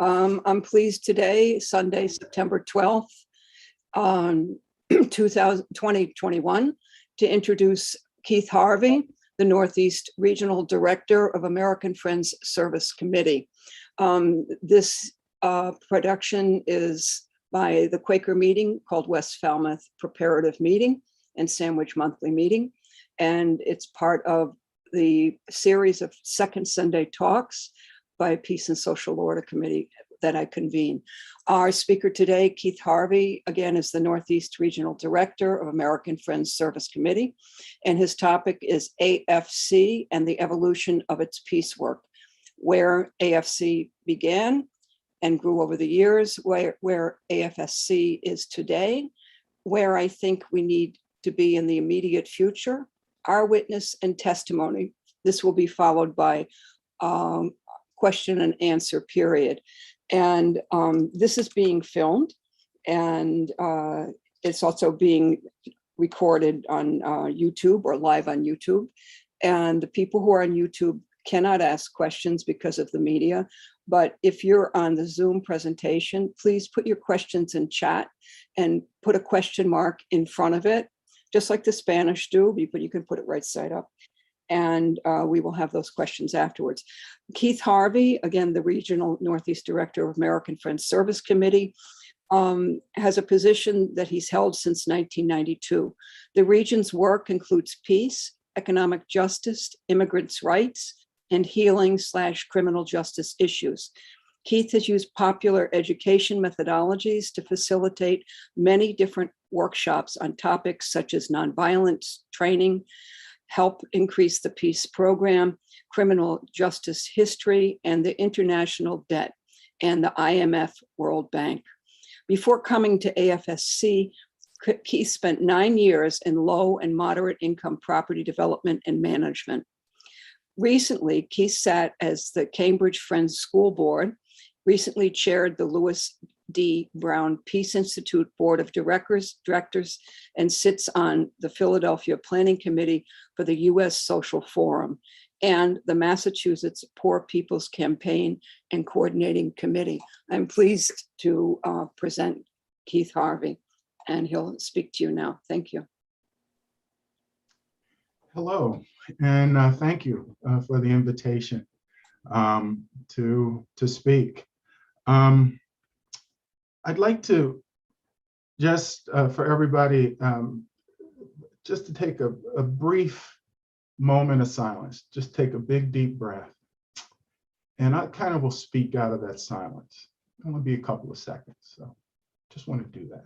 I'm pleased today, Sunday, September 12th, 2021, to introduce Keith Harvey, the Northeast Regional Director of American Friends Service Committee. This production is by the Quaker Meeting, called West Falmouth Preparative Meeting and Sandwich Monthly Meeting. And it's part of the series of Second Sunday Talks by Peace and Social Order Committee that I convene. Our speaker today, Keith Harvey, again, is the Northeast Regional Director of American Friends Service Committee, and his topic is AFSC and the evolution of its peace work, where AFSC began and grew over the years, where AFSC is today, where I think we need to be in the immediate future, our witness and testimony. This will be followed by question and answer period. And this is being filmed, and it's also being recorded on YouTube or live on YouTube. And the people who are on YouTube cannot ask questions because of the media. But if you're on the Zoom presentation, please put your questions in chat and put a question mark in front of it, just like the Spanish do, but you can put it right side up. And we will have those questions afterwards. Keith Harvey, again, the Regional Northeast Director of American Friends Service Committee, has a position that he's held since 1992. The region's work includes peace, economic justice, immigrants' rights, and healing/criminal justice issues. Keith has used popular education methodologies to facilitate many different workshops on topics such as nonviolence training, help increase the peace program, criminal justice history, and the international debt, and the IMF World Bank. Before coming to AFSC, Keith spent 9 years in low and moderate income property development and management. Recently, Keith sat as the Cambridge Friends School Board, recently chaired the Lewis D. Brown Peace Institute Board of Directors, and sits on the Philadelphia Planning Committee for the U.S. Social Forum and the Massachusetts Poor People's Campaign and Coordinating Committee. I'm pleased to present Keith Harvey, and he'll speak to you now. Thank you. Hello, and thank you for the invitation to speak. I'd like to just for everybody, just to take a brief moment of silence, just take a big deep breath. And I kind of will speak out of that silence. It's going to be a couple of seconds, so just want to do that.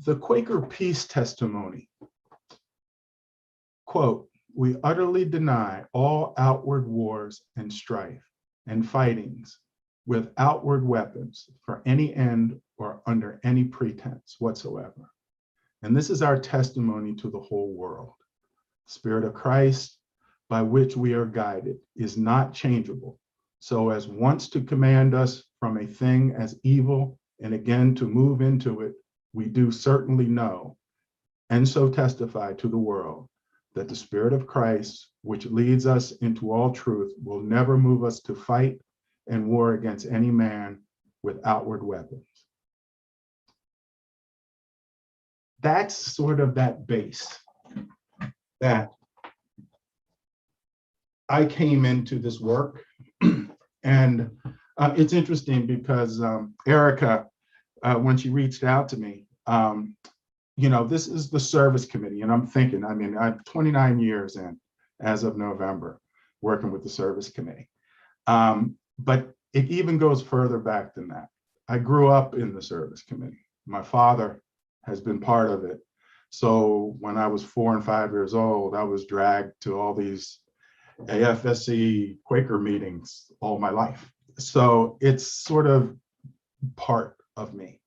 The Quaker Peace Testimony, quote, "We utterly deny all outward wars and strife and fightings with outward weapons for any end or under any pretense whatsoever. And this is our testimony to the whole world. The Spirit of Christ, by which we are guided, is not changeable, so as once to command us from a thing as evil and again to move into it, we do certainly know, and so testify to the world, that the Spirit of Christ, which leads us into all truth, will never move us to fight and war against any man with outward weapons." That's sort of that base that I came into this work. And it's interesting because Erica, when she reached out to me, you know, this is the service committee, and I'm thinking, I mean, I'm 29 years in as of November working with the service committee. But it even goes further back than that. I grew up in the service committee. My father has been part of it. So when I was 4 and 5 years old, I was dragged to all these AFSC Quaker meetings all my life. So it's sort of part of me.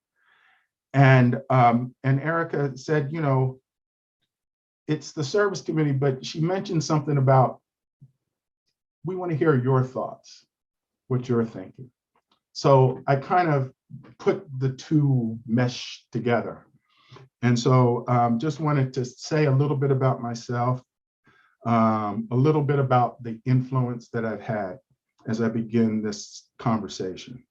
And Erica said, you know, it's the service committee, but she mentioned something about, we want to hear your thoughts. what you're thinking. So I kind of put the two mesh together. And so just wanted to say a little bit about myself, a little bit about the influence that I've had as I begin this conversation.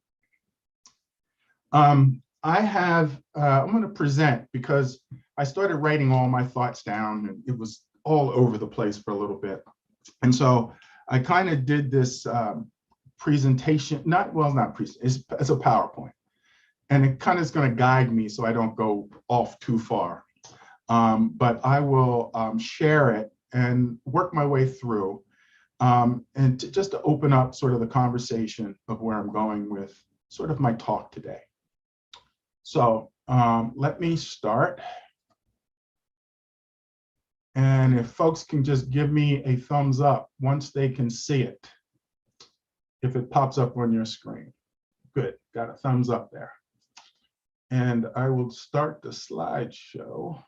I'm going to present because I started writing all my thoughts down and it was all over the place for a little bit. And so I kind of did this presentation, not presentation, it's a PowerPoint. And it kind of is going to guide me so I don't go off too far. But I will share it and work my way through and just to open up sort of the conversation of where I'm going with sort of my talk today. So let me start. And if folks can just give me a thumbs up once they can see it, if it pops up on your screen. Good, got a thumbs up there. And I will start the slideshow.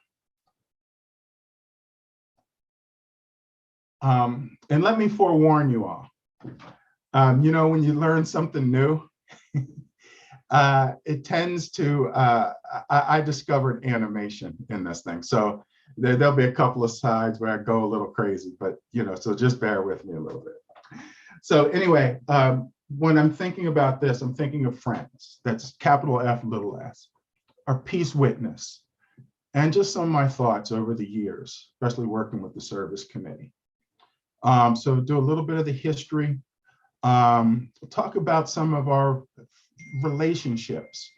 And let me forewarn you all. You know, when you learn something new, it tends to, I discovered animation in this thing. So there'll be a couple of slides where I go a little crazy, but you know, so just bear with me a little bit. So anyway, when I'm thinking about this, I'm thinking of friends. That's capital F, little s. Our peace witness, and just some of my thoughts over the years, especially working with the service committee. So do a little bit of the history, talk about some of our relationships,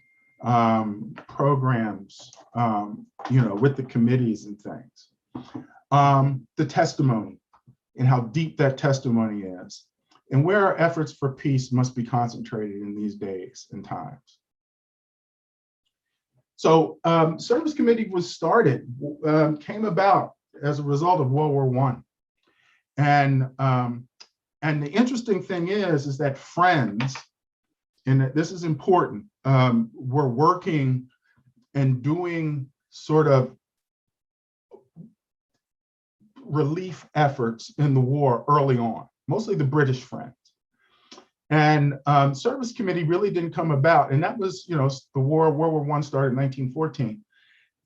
programs, you know, with the committees and things. The testimony and how deep that testimony is, and where our efforts for peace must be concentrated in these days and times. So service committee was started, came about as a result of World War I. And the interesting thing is that friends, and this is important, were working and doing sort of relief efforts in the war early on, mostly the British friends. And service committee really didn't come about. And that was, you know, the World War I started in 1914.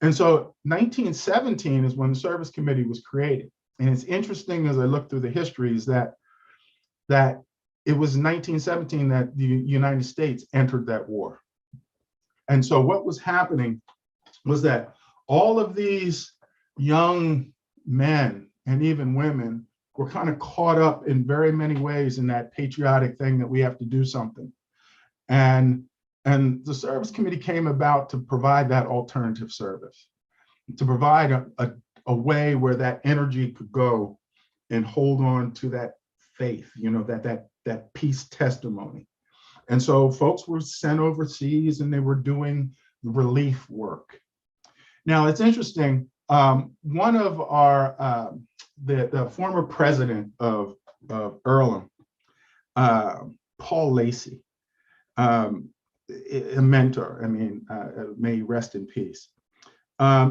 And so 1917 is when the service committee was created. And it's interesting as I look through the histories that it was 1917 that the United States entered that war. And so what was happening was that all of these young men and even women were kind of caught up in very many ways in that patriotic thing that we have to do something. And the service committee came about to provide that alternative service, to provide a way where that energy could go and hold on to that faith, you know, that peace testimony. And so folks were sent overseas and they were doing relief work. Now it's interesting, one of our, the former president of Earlham, Paul Lacey, a mentor, I mean, may he rest in peace.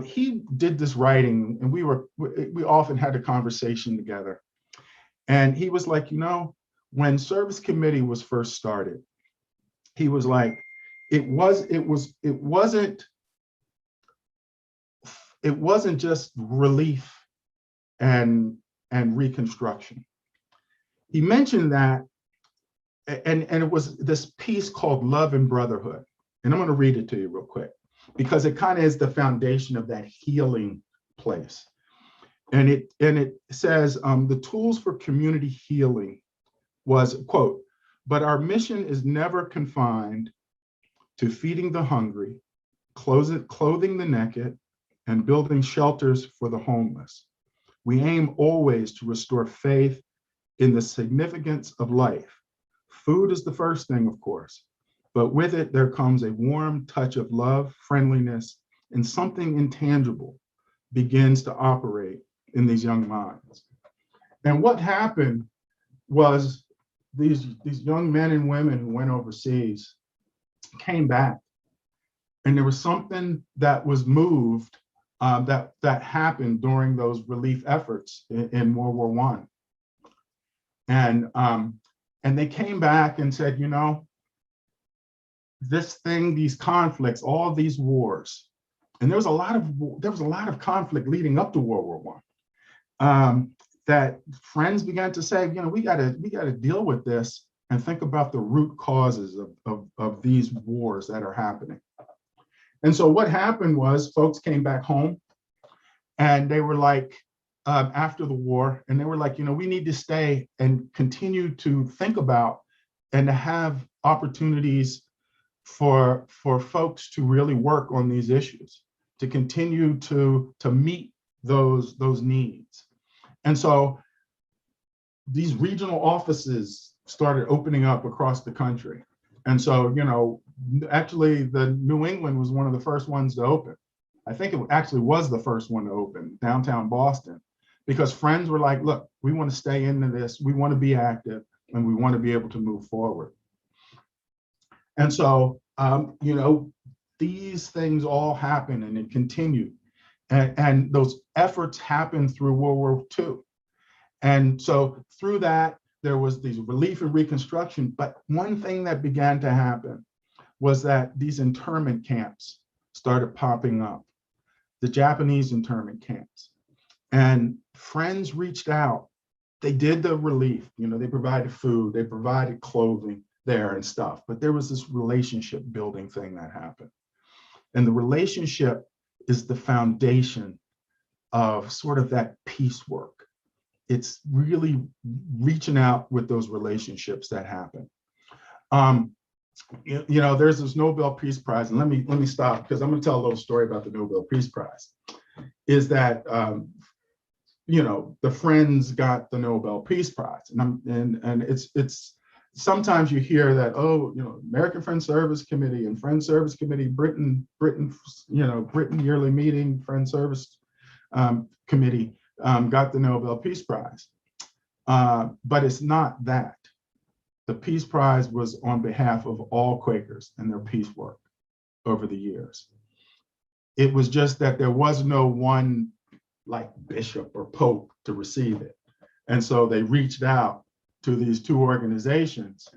He did this writing and we often had a conversation together. And he was like, you know, when service committee was first started, he was like, it wasn't just relief and reconstruction. He mentioned that, and it was this piece called Love and Brotherhood. And I'm going to read it to you real quick, because it kind of is the foundation of that healing place. And it says, the tools for community healing was, quote, but our mission is never confined to feeding the hungry, clothing the naked, and building shelters for the homeless. We aim always to restore faith in the significance of life. Food is the first thing, of course, but with it, there comes a warm touch of love, friendliness, and something intangible begins to operate in these young minds. And what happened was these young men and women who went overseas came back, and there was something that was moved that happened during those relief efforts in World War I. And And they came back and said, you know, this thing, these conflicts, all these wars, and there was a lot of conflict leading up to World War I. That friends began to say, you know, we got to deal with this and think about the root causes of these wars that are happening. And so what happened was folks came back home and they were like, after the war, and they were like, you know, we need to stay and continue to think about and to have opportunities for folks to really work on these issues, to continue to meet those needs. And so these regional offices started opening up across the country. And so, you know, actually the New England was one of the first ones to open. I think it actually was the first one to open, downtown Boston, because friends were like, look, we want to stay into this, we want to be active, and we want to be able to move forward. And so, you know, these things all happened and it continued. And those efforts happened through World War II. And so through that, there was these relief and reconstruction. But one thing that began to happen was that these internment camps started popping up, the Japanese internment camps. And friends reached out. They did the relief, you know, they provided food, they provided clothing there and stuff. But there was this relationship building thing that happened. And the relationship is the foundation of sort of that peace work. It's really reaching out with those relationships that happen. You know, there's this Nobel Peace Prize, and let me stop because I'm going to tell a little story about the Nobel Peace Prize. Is that you know, the friends got the Nobel Peace Prize, and it's sometimes you hear that, oh, you know, American Friends Service Committee and Friends Service Committee, Britain, you know, Britain yearly meeting, Friends Service Committee got the Nobel Peace Prize. But it's not that. The Peace Prize was on behalf of all Quakers and their peace work over the years. It was just that there was no one like bishop or pope to receive it. And so they reached out to these two organizations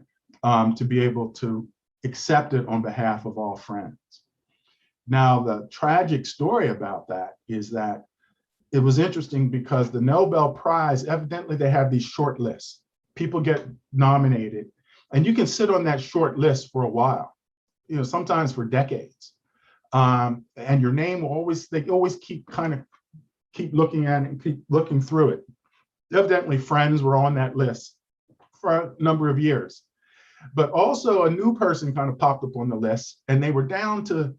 to be able to accept it on behalf of all friends. Now, the tragic story about that is that it was interesting because the Nobel Prize, evidently they have these short lists. People get nominated and you can sit on that short list for a while, you know, sometimes for decades. And your name will always, they always keep looking at it and keep looking through it. Evidently friends were on that list for a number of years. But also a new person kind of popped up on the list and they were down to,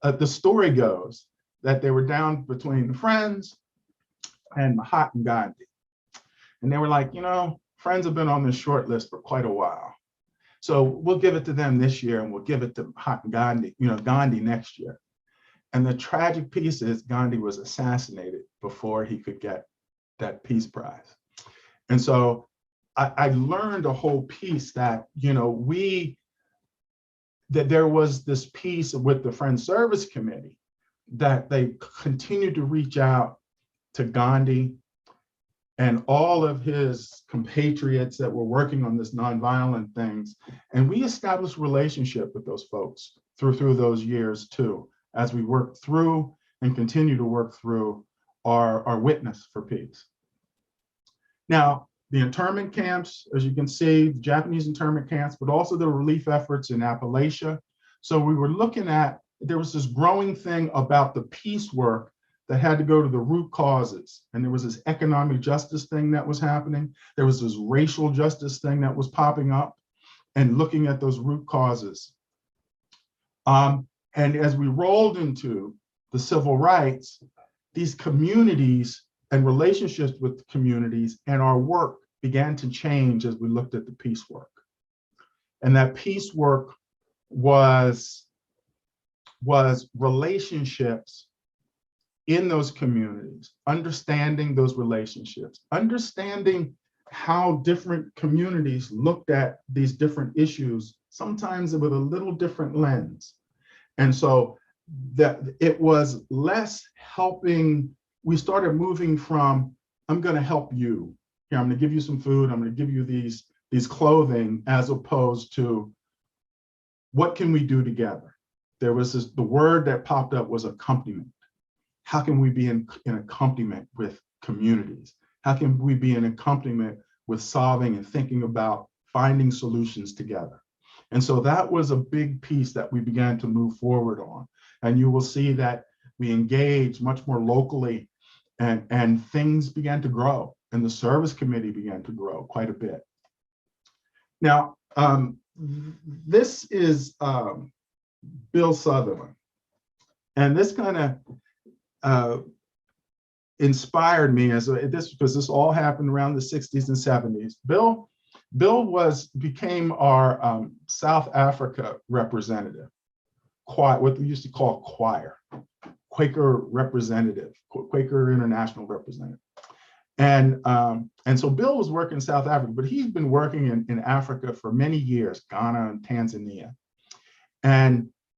the story goes that they were down between the Friends and Mahatma Gandhi. And they were like, you know, Friends have been on this short list for quite a while. So we'll give it to them this year and we'll give it to Mahatma Gandhi, you know, Gandhi next year. And the tragic piece is Gandhi was assassinated before he could get that Peace Prize. And so I learned a whole piece that, you know, that there was this piece with the Friends Service Committee that they continued to reach out to Gandhi and all of his compatriots that were working on this nonviolent things. And we established a relationship with those folks through those years too, as we worked through and continue to work through our witness for peace. Now, the internment camps, as you can see, the Japanese internment camps, but also the relief efforts in Appalachia. So we were looking at, there was this growing thing about the peace work that had to go to the root causes. And there was this economic justice thing that was happening. There was this racial justice thing that was popping up and looking at those root causes. And as we rolled into the civil rights, these communities and relationships with communities and our work began to change as we looked at the peace work. And that peace work was relationships in those communities, understanding those relationships, understanding how different communities looked at these different issues, sometimes with a little different lens. And so that it was less helping. We started moving from, I'm going to help you. Here, I'm going to give you some food. I'm going to give you these these clothing, as opposed to what can we do together? There was the word that popped up was accompaniment. How can we be in accompaniment with communities? How can we be in accompaniment with solving and thinking about finding solutions together? And so that was a big piece that we began to move forward on. And you will see that we engaged much more locally, and things began to grow, and the service committee began to grow quite a bit. Now, this is Bill Sutherland. And this kind of inspired me because this all happened around the 60s and 70s. Bill became our South Africa representative, what we used to call choir, Quaker representative, Quaker international representative. And so Bill was working in South Africa, but he's been working in Africa for many years, Ghana and Tanzania.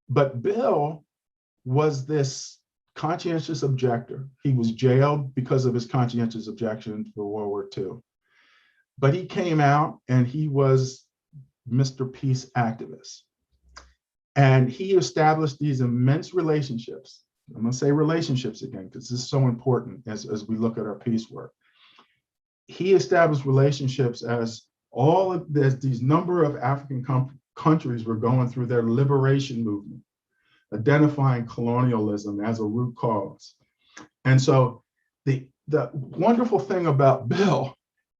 But Bill was this conscientious objector. He was jailed because of his conscientious objection for World War II. But he came out and he was Mr. Peace activist. And he established these immense relationships. I'm going to say relationships again, because this is so important as we look at our peace work. He established relationships as these number of African countries were going through their liberation movement, identifying colonialism as a root cause. And so the wonderful thing about Bill,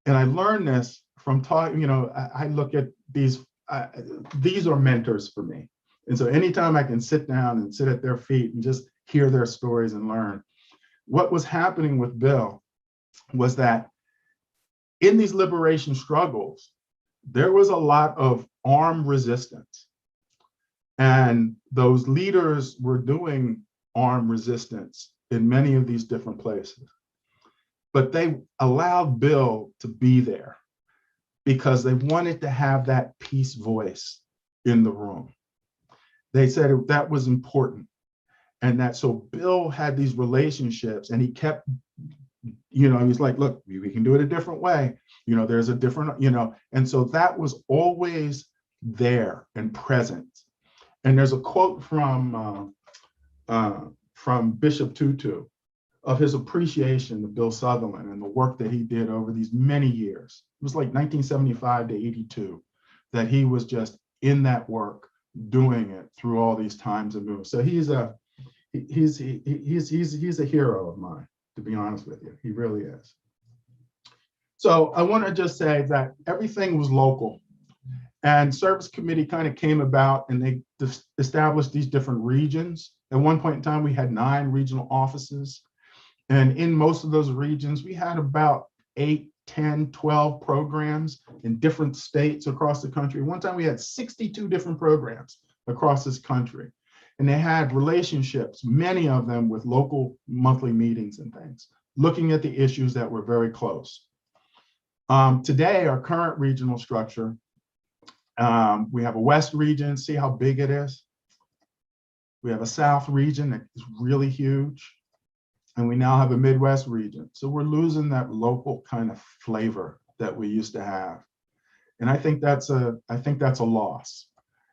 and I learned this from talking, I look at these are mentors for me. And so anytime I can sit down and sit at their feet and just hear their stories and learn, what was happening with Bill was that in these liberation struggles, there was a lot of armed resistance. And those leaders were doing armed resistance in many of these different places. But they allowed Bill to be there because they wanted to have that peace voice in the room. They said that was important. And that so Bill had these relationships, and he kept, he's like, look, we can do it a different way. There's a different, and so that was always there and present. And there's a quote from Bishop Tutu of his appreciation of Bill Sutherland and the work that he did over these many years. It was like 1975 to 82 that he was just in that work, doing it through all these times and moves. So he's a hero of mine, to be honest with you. He really is. So I want to just say that everything was local, and service committee kind of came about, and they established these different regions. At one point in time, we had 9 regional offices. And in most of those regions, we had about 8, 10, 12 programs in different states across the country. One time we had 62 different programs across this country. And they had relationships, many of them with local monthly meetings and things, looking at the issues that were very close. Today, our current regional structure, we have a West region, see how big it is. We have a South region that is really huge. And we now have a Midwest region. So we're losing that local kind of flavor that we used to have. And I think that's a loss.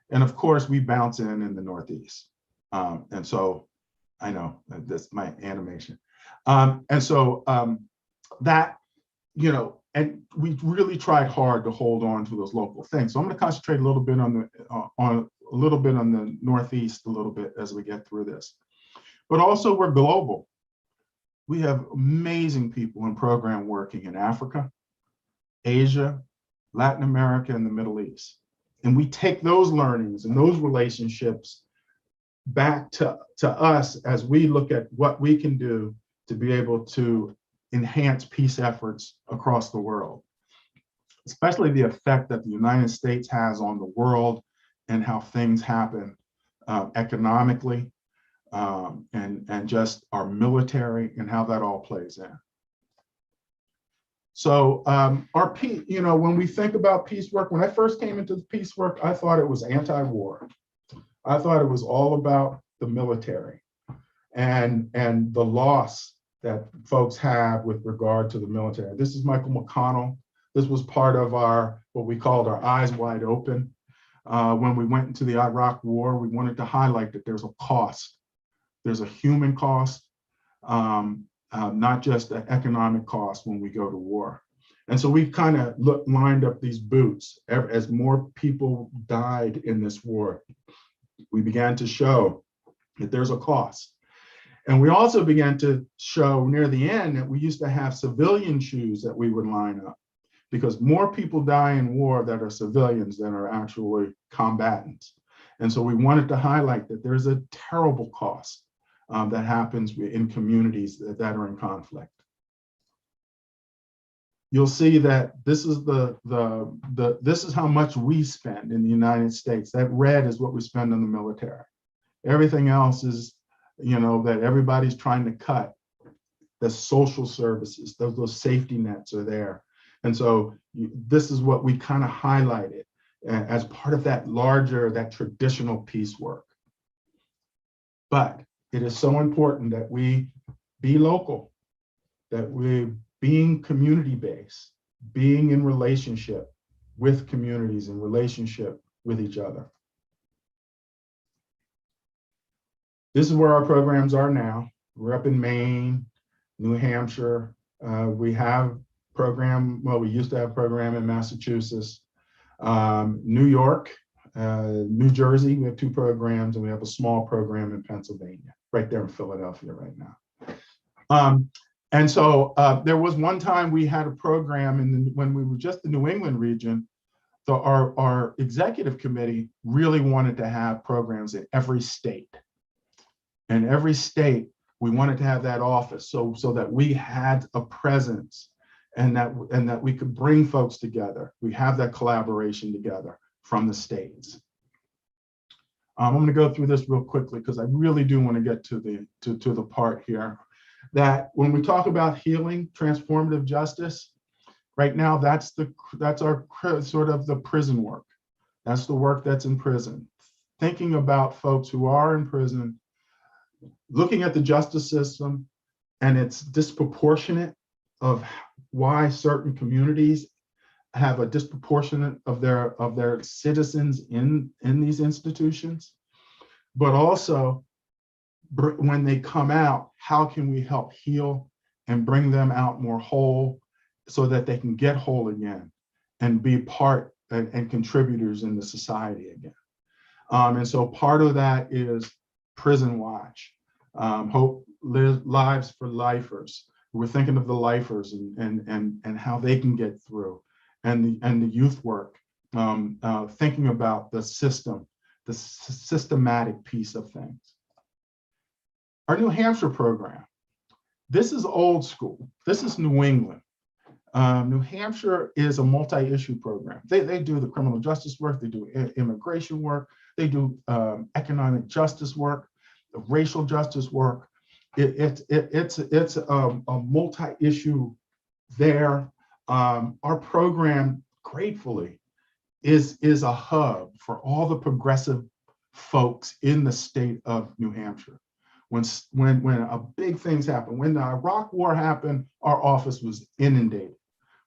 And of course, we bounce in the Northeast. And so I know that's my animation. And so that, and we really tried hard to hold on to those local things. So I'm going to concentrate a little bit on the Northeast a little bit as we get through this. But also we're global. We have amazing people in program working in Africa, Asia, Latin America, and the Middle East. And we take those learnings and those relationships back to us as we look at what we can do to be able to enhance peace efforts across the world, especially the effect that the United States has on the world and how things happen economically, and just our military and how that all plays in. So our peace, when we think about peace work, when I first came into the peace work, I thought it was anti-war. I thought it was all about the military and the loss that folks have with regard to the military. This is Michael McConnell. This was part of our, what we called our eyes wide open. When we went into the Iraq War, we wanted to highlight that there's a cost. There's a human cost, not just an economic cost when we go to war. And so we kind of lined up these boots. As more people died in this war, we began to show that there's a cost. And we also began to show near the end that we used to have civilian shoes that we would line up, because more people die in war that are civilians than are actually combatants. And so we wanted to highlight that there's a terrible cost that happens in communities that are in conflict. You'll see that this is this is how much we spend in the United States. That red is what we spend on the military. Everything else is, that everybody's trying to cut. The social services, those safety nets are there. And so this is what we kind of highlighted as part of that larger, that traditional peace work. But it is so important that we be local, that we being community-based, being in relationship with communities, in relationship with each other. This is where our programs are now. We're up in Maine, New Hampshire. We have we used to have a program in Massachusetts, New York, New Jersey. We have 2 programs, and we have a small program in Pennsylvania, right there in Philadelphia right now. And so there was one time we had a program when we were just the New England region. Our executive committee really wanted to have programs in every state. And every state, we wanted to have that office so that we had a presence and that we could bring folks together. We have that collaboration together from the states. I'm going to go through this real quickly because I really do want to get to the part here that when we talk about healing, transformative justice, right now that's our sort of the prison work. That's the work that's in prison. Thinking about folks who are in prison, looking at the justice system and it's disproportionate of why certain communities have a disproportionate of their citizens in these institutions, but also when they come out, how can we help heal and bring them out more whole so that they can get whole again and be part and contributors in the society again. And so part of that is Prison Watch, Hope Lives for Lifers. We're thinking of the lifers and how they can get through, and the youth work, thinking about the system, the systematic piece of things. Our New Hampshire program, this is old school. This is New England. New Hampshire is a multi-issue program. They do the criminal justice work, they do immigration work, they do economic justice work, racial justice work. It's a multi-issue there. Our program, gratefully, is a hub for all the progressive folks in the state of New Hampshire. When big things happen, when the Iraq War happened, our office was inundated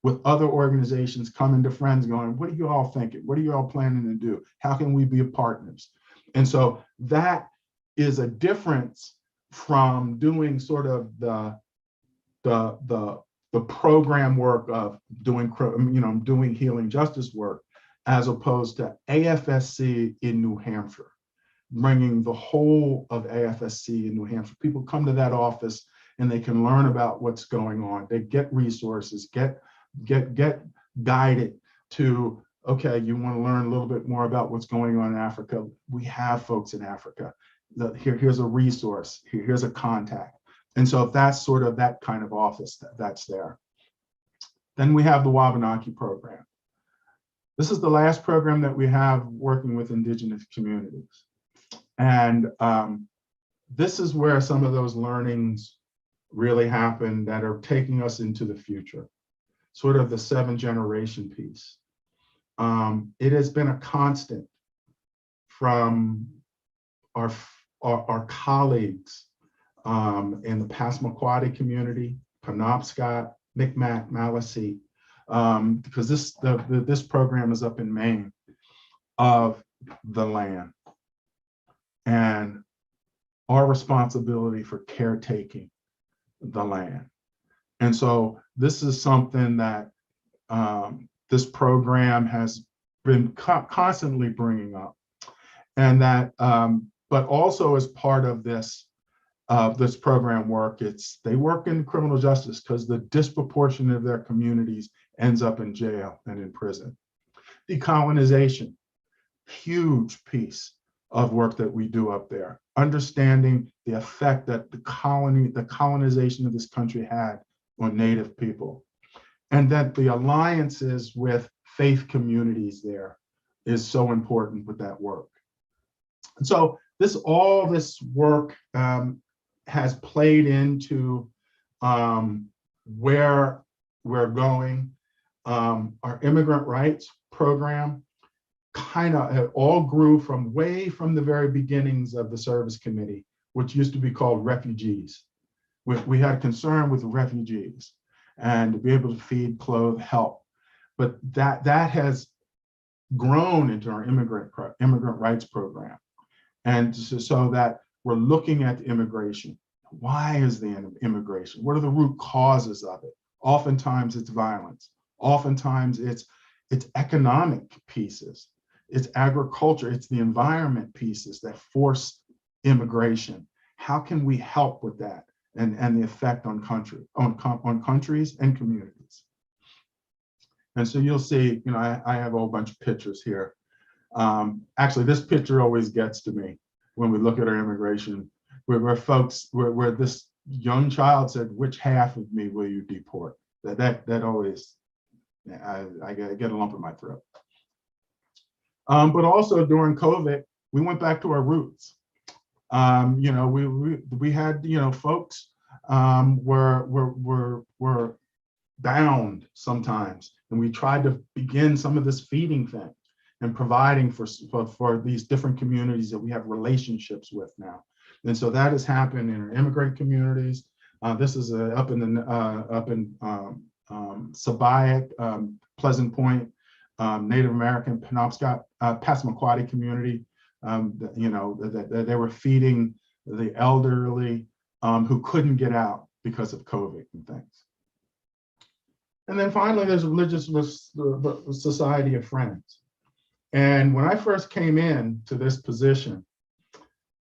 with other organizations coming to friends going, what are you all thinking? What are you all planning to do? How can we be partners? And so that is a difference from doing sort of the program work of doing healing justice work, as opposed to AFSC in New Hampshire, bringing the whole of AFSC in New Hampshire. People come to that office and they can learn about what's going on. They get resources, get guided to, okay, you want to learn a little bit more about what's going on in Africa. We have folks in Africa. Here's a resource, here's a contact. And so that's sort of that kind of office that's there. Then we have the Wabanaki program. This is the last program that we have working with Indigenous communities. And this is where some of those learnings really happen that are taking us into the future, sort of the 7th-generation piece. It has been a constant from our colleagues in the Passamaquoddy community, Penobscot, Micmac, Maliseet, because this program is up in Maine, of the land and our responsibility for caretaking the land. And so this is something that this program has been constantly bringing up, and that, but also as part of this program work, they work in criminal justice because the disproportionate of their communities ends up in jail and in prison. Decolonization, huge piece of work that we do up there, understanding the effect that the colonization of this country had on Native people, and that the alliances with faith communities there is so important with that work. And so all this work has played into where we're going. Our immigrant rights program kind of all grew from the very beginnings of the service committee, which used to be called refugees. We had concern with refugees and to be able to feed, clothe, help. But that has grown into our immigrant rights program. And so that we're looking at immigration. Why is the immigration? What are the root causes of it? Oftentimes it's violence. Oftentimes it's economic pieces. It's agriculture. It's the environment pieces that force immigration. How can we help with that and the effect on countries and communities? And so you'll see, I have a whole bunch of pictures here. Actually, this picture always gets to me when we look at our immigration, where this young child said, "Which half of me will you deport?" That always, I get a lump in my throat. But also during COVID, we went back to our roots. We had, folks were bound sometimes, and we tried to begin some of this feeding thing and providing for these different communities that we have relationships with now. And so that has happened in our immigrant communities. This is up in Sabayak, Pleasant Point, Native American Penobscot, Passamaquoddy community. That they were feeding the elderly who couldn't get out because of COVID and things. And then finally, there's Religious Society of Friends. And when I first came in to this position,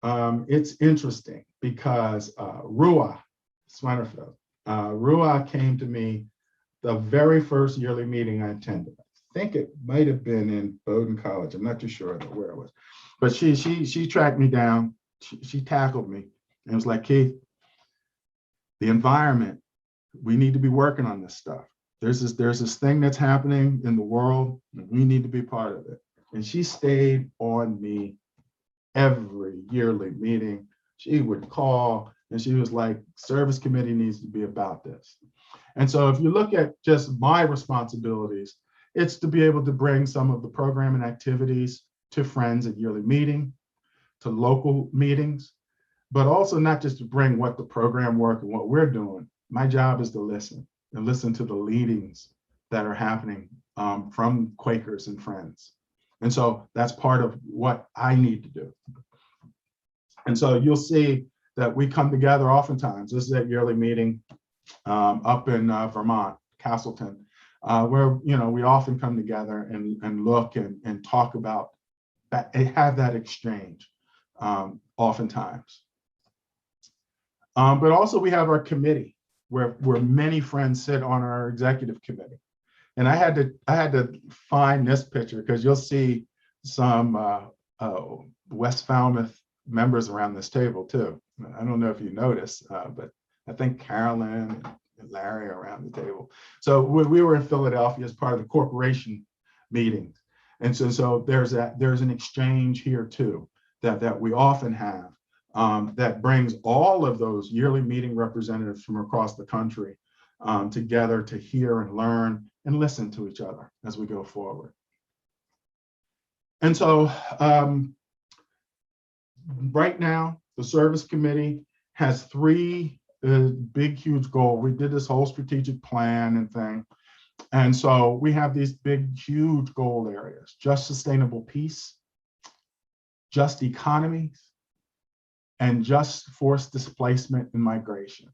it's interesting because Rua Swinerfield, Rua came to me the very first yearly meeting I attended. I think it might have been in Bowdoin College. I'm not too sure where it was, but she tracked me down. She tackled me and was like, "Keith, the environment, we need to be working on this stuff. There's this thing that's happening in the world, and we need to be part of it." And she stayed on me every yearly meeting. She would call and she was like, "Service committee needs to be about this." And so if you look at just my responsibilities, it's to be able to bring some of the program and activities to friends at yearly meeting, to local meetings, but also not just to bring what the program work and what we're doing. My job is to listen and listen to the leadings that are happening from Quakers and friends. And so that's part of what I need to do. And so you'll see that we come together oftentimes. This is at yearly meeting up in Vermont, Castleton, where we often come together and look and talk about that, have that exchange oftentimes. But also we have our committee where many friends sit on our executive committee. And I had to find this picture because you'll see some West Falmouth members around this table too. I don't know if you noticed, but I think Carolyn and Larry are around the table. So we were in Philadelphia as part of the corporation meetings. And so there's an exchange here too that we often have that brings all of those yearly meeting representatives from across the country together to hear and learn and listen to each other as we go forward. And so right now, the service committee has three big, huge goals. We did this whole strategic plan and thing. And so we have these big, huge goal areas: just sustainable peace, just economies, and just forced displacement and migration.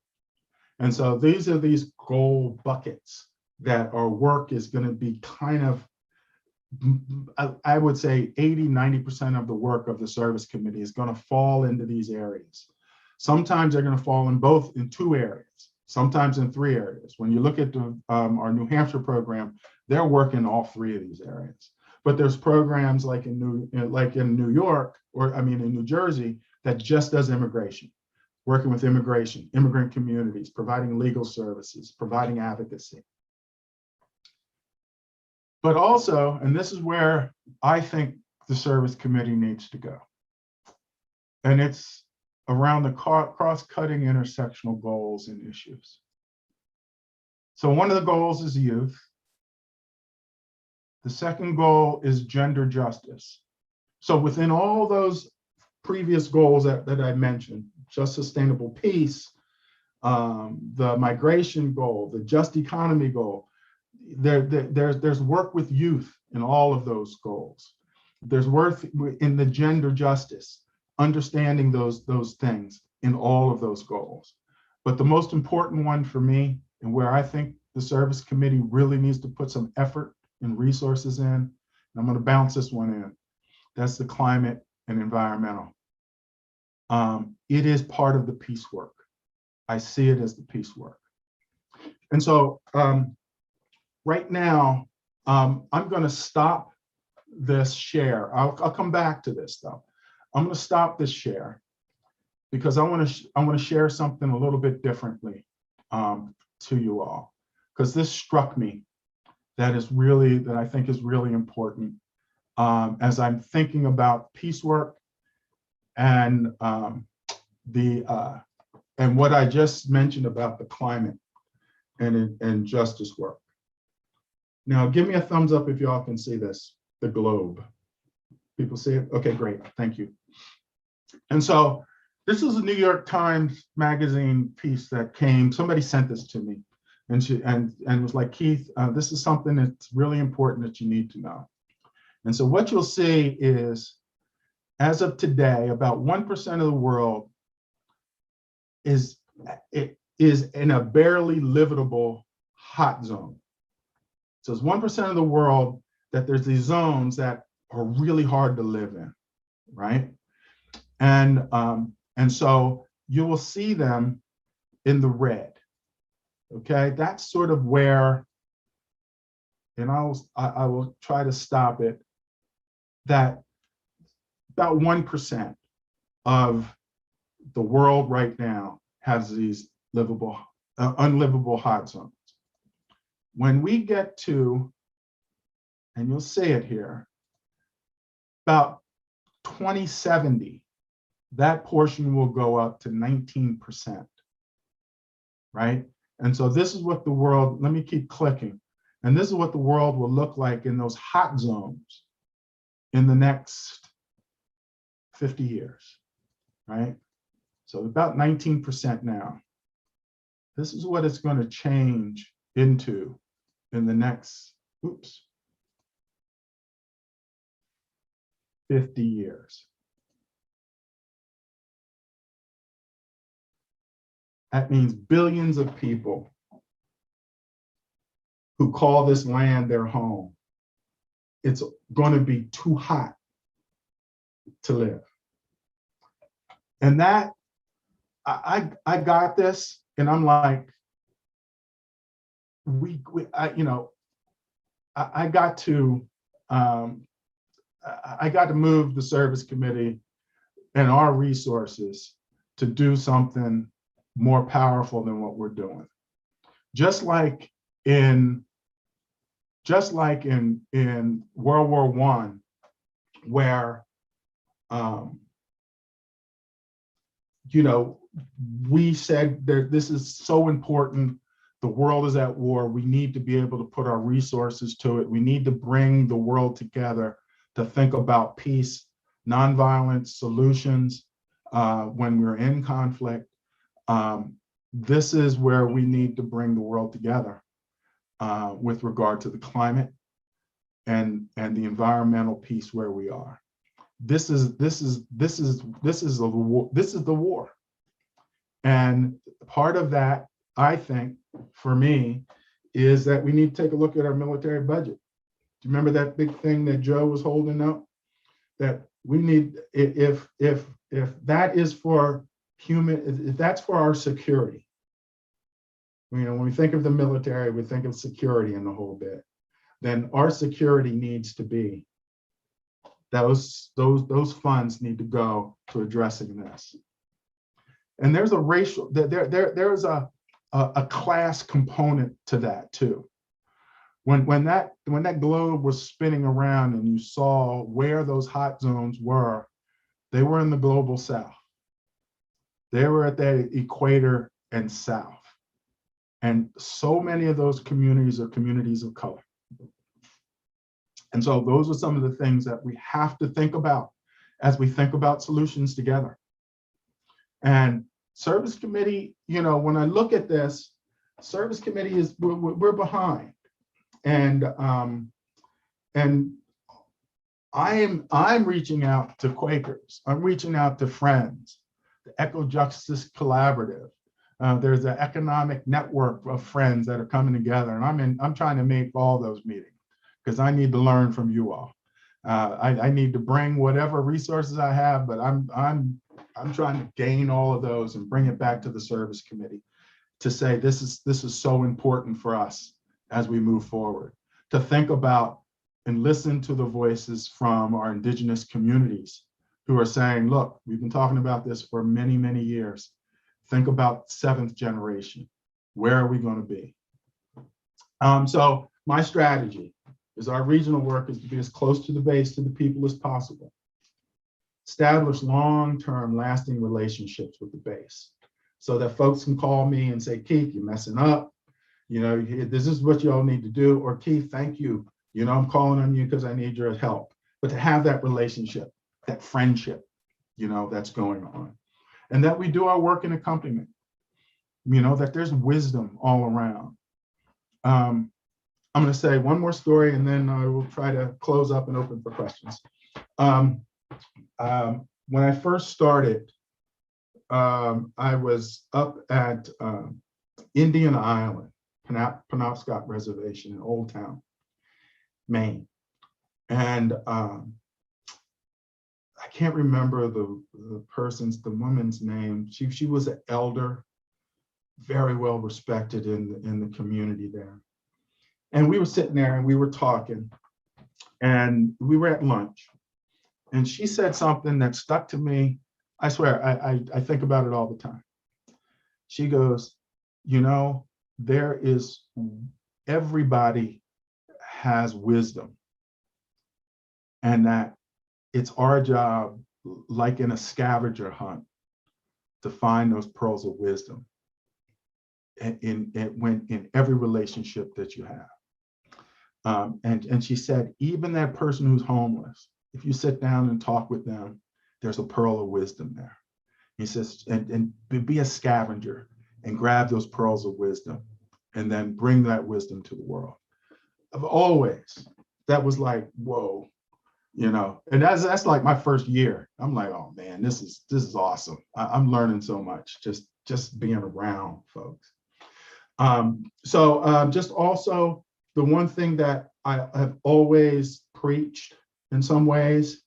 And so these are these goal buckets that our work is going to be kind of, I would say 80–90% of the work of the service committee is going to fall into these areas. Sometimes they're going to fall in two areas, sometimes in 3 areas. When you look at our New Hampshire program, they're working all 3 of these areas. But there's programs like in New York, in New Jersey, that just does immigration, working with immigrant communities, providing legal services, providing advocacy. But also, and this is where I think the service committee needs to go, and it's around the cross-cutting intersectional goals and issues. So one of the goals is youth. The second goal is gender justice. So within all those previous goals that I mentioned, just sustainable peace, the migration goal, the just economy goal, there's work with youth in all of those goals. There's work in the gender justice, understanding those things in all of those goals. But the most important one for me, and where I think the service committee really needs to put some effort and resources in, and I'm going to bounce this one in, that's the climate and environmental. It is part of the peace work. I see it as the peace work. And so right now, I'm going to stop this share. I'll come back to this though. I'm going to stop this share because I want to share something a little bit differently to you all, because this struck me that I think is really important as I'm thinking about peace work and what I just mentioned about the climate and justice work. Now, give me a thumbs up if y'all can see this, the globe. People see it? Okay, great, thank you. And so this is a New York Times Magazine piece that came, somebody sent this to me, and was like, Keith, this is something that's really important that you need to know. And so what you'll see is, as of today, about 1% of the world is in a barely livable hot zone. So it's 1% of the world that there's these zones that are really hard to live in, right? And so you will see them in the red, okay? That's sort of where, and I will try to stop it, that about 1% of the world right now has these unlivable hot zones. When we get to, and you'll see it here, about 2070, that portion will go up to 19%, right? And so this is what the world, let me keep clicking, and this is what the world will look like in those hot zones in the next 50 years, right? So about 19% now. This is what it's going to change into in the next, 50 years. That means billions of people who call this land their home, it's going to be too hot to live. And that, I got this, and I'm like, I got to move the service committee and our resources to do something more powerful than what we're doing. Just like in World War I, where we said that this is so important. The world is at war. We need to be able to put our resources to it. We need to bring the world together to think about peace, nonviolent solutions when we're in conflict. This is where we need to bring the world together. with regard to the climate and the environmental piece where we are. This is the war. And part of that, I think, for me, is that we need to take a look at our military budget. Do you remember that big thing that Joe was holding up? That we need, if that is for if that's for our security, when we think of the military, we think of security in the whole bit, then our security needs to be, those funds need to go to addressing this. And there's a racial, there's a class component to that too. When that globe was spinning around and you saw where those hot zones were, they were in the global south. They were at that equator and south. And so many of those communities are communities of color. And so those are some of the things that we have to think about as we think about solutions together. And Service Committee, when I look at this, Service Committee is, we're behind. And I'm reaching out to Quakers. I'm reaching out to Friends, the Eco Justice Collaborative. There's an economic network of friends that are coming together, and I'm trying to make all those meetings because I need to learn from you all. I need to bring whatever resources I have, but I'm trying to gain all of those and bring it back to the Service Committee to say this is so important for us as we move forward, to think about and listen to the voices from our indigenous communities who are saying, look, we've been talking about this for many, many years. Think about 7th generation. Where are we going to be? So my strategy is our regional work is to be as close to the base, to the people as possible. Establish long-term lasting relationships with the base so that folks can call me and say, Keith, you're messing up. This is what y'all need to do. Or Keith, thank you. I'm calling on you because I need your help. But to have that relationship, that friendship, that's going on. And that we do our work in accompaniment, that there's wisdom all around. I'm going to say one more story and then I will try to close up and open for questions. When I first started, I was up at Indian Island, Penobscot Reservation in Old Town, Maine. And I can't remember the woman's name. She was an elder, very well respected in the community there. And we were sitting there and we were talking and we were at lunch. And she said something that stuck to me. I swear, I think about it all the time. She goes, everybody has wisdom, and that it's our job, like in a scavenger hunt, to find those pearls of wisdom in every relationship that you have. And she said, even that person who's homeless, if you sit down and talk with them, there's a pearl of wisdom there. He says, and be a scavenger and grab those pearls of wisdom and then bring that wisdom to the world. I've always, that was like, whoa, and that's like my first year. I'm like, oh man, this is awesome. I'm learning so much just being around folks. Just also the one thing that I have always preached in some ways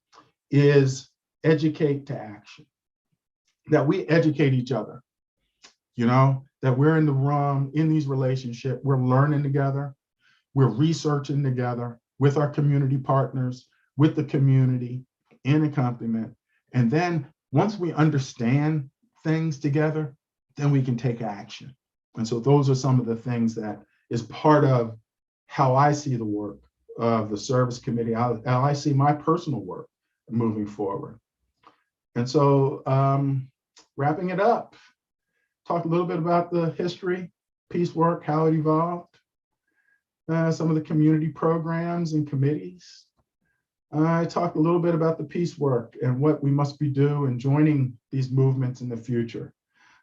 is educate to action, that we educate each other, that we're in the room, in these relationships, we're learning together, we're researching together with our community partners, with the community in accompaniment. And then once we understand things together, then we can take action. And so those are some of the things that is part of how I see the work of the Service Committee, how I see my personal work moving forward. And so wrapping it up, talk a little bit about the history, peace work, how it evolved, some of the community programs and committees. I talked a little bit about the peace work and what we must be doing and joining these movements in the future.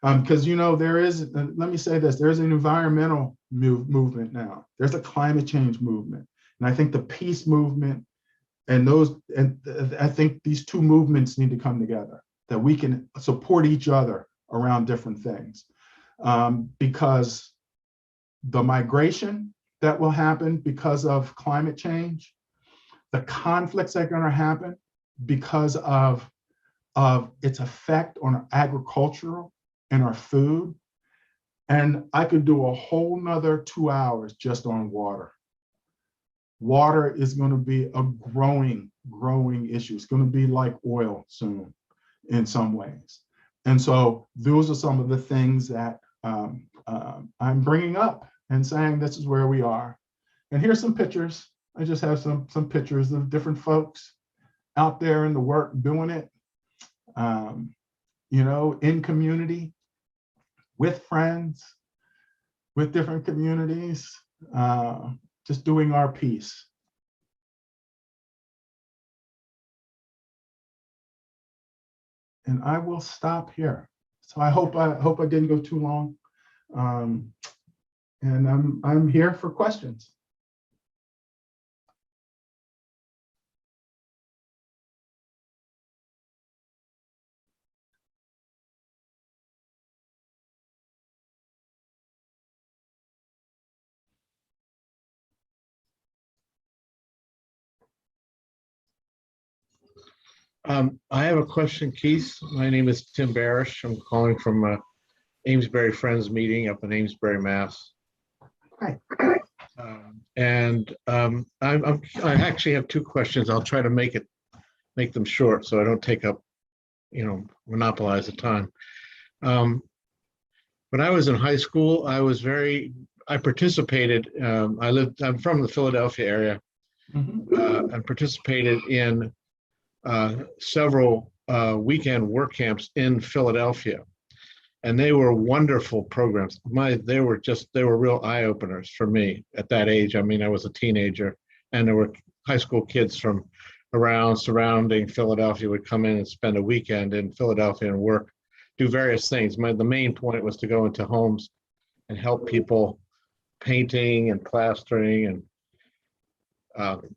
Because, there is, let me say this, there's an environmental movement now. There's a climate change movement. And I think the peace movement and I think these two movements need to come together, that we can support each other around different things. Because the migration that will happen because of climate change, the conflicts that are going to happen because of its effect on our agricultural and our food. And I could do a whole nother 2 hours just on water. Water is going to be a growing issue. It's going to be like oil soon in some ways. And so those are some of the things that I'm bringing up and saying this is where we are. And here's some pictures. I just have some pictures of different folks out there in the work doing it, in community, with friends, with different communities, just doing our piece. And I will stop here. So I hope I didn't go too long. And I'm here for questions. I have a question, Keith. My name is Tim Barish. I'm calling from Amesbury Friends meeting up in Amesbury, Mass. Hi. I actually have two questions. I'll try to make them short so I don't take up, monopolize the time. When I was in high school, I participated. I'm from the Philadelphia area, and participated in several weekend work camps in Philadelphia, and they were wonderful programs. They were real eye openers for me at that age. I mean, I was a teenager, and there were high school kids from around surrounding Philadelphia would come in and spend a weekend in Philadelphia and do various things. The main point was to go into homes and help people painting and plastering, and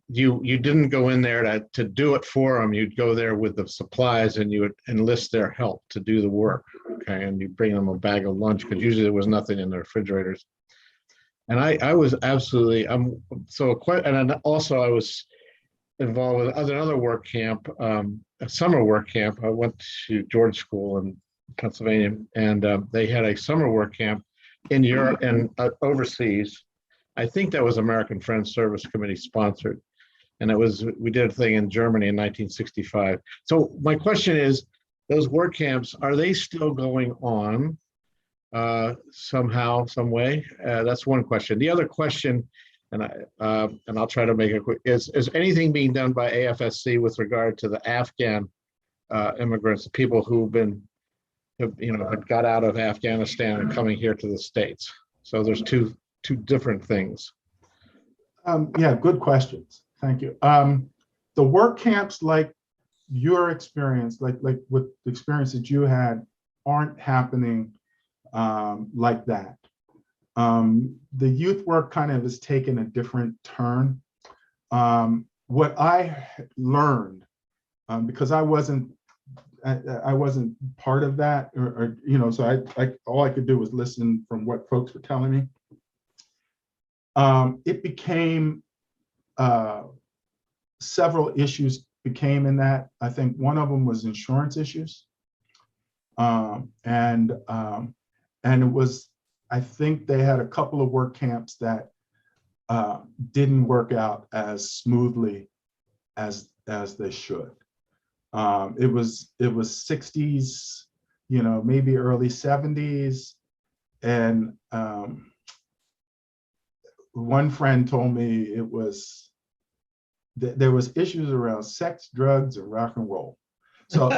you didn't go in there to do it for them. You'd go there with the supplies and you would enlist their help to do the work. Okay, and you bring them a bag of lunch because usually there was nothing in the refrigerators. And I was absolutely and also I was involved with another work camp, a summer work camp. I went to George School in Pennsylvania, and they had a summer work camp in Europe and overseas. I think that was American Friends Service Committee sponsored. And we did a thing in Germany in 1965. So my question is, those work camps, are they still going on somehow, some way? That's one question. The other question, and I'll try to make it quick, is anything being done by AFSC with regard to the Afghan immigrants, the people who've had got out of Afghanistan and coming here to the States? So there's two different things. Yeah, good questions. Thank you. The work camps, like your experience, like with the experience that you had, aren't happening like that. The youth work kind of has taken a different turn. What I learned, because I wasn't part of that, so I all I could do was listen from what folks were telling me. It became several issues became in that. I think one of them was insurance issues, and it was, I think they had a couple of work camps that didn't work out as smoothly as they should. It was 60s, maybe early 70s, and one friend told me there was issues around sex, drugs, and rock and roll. So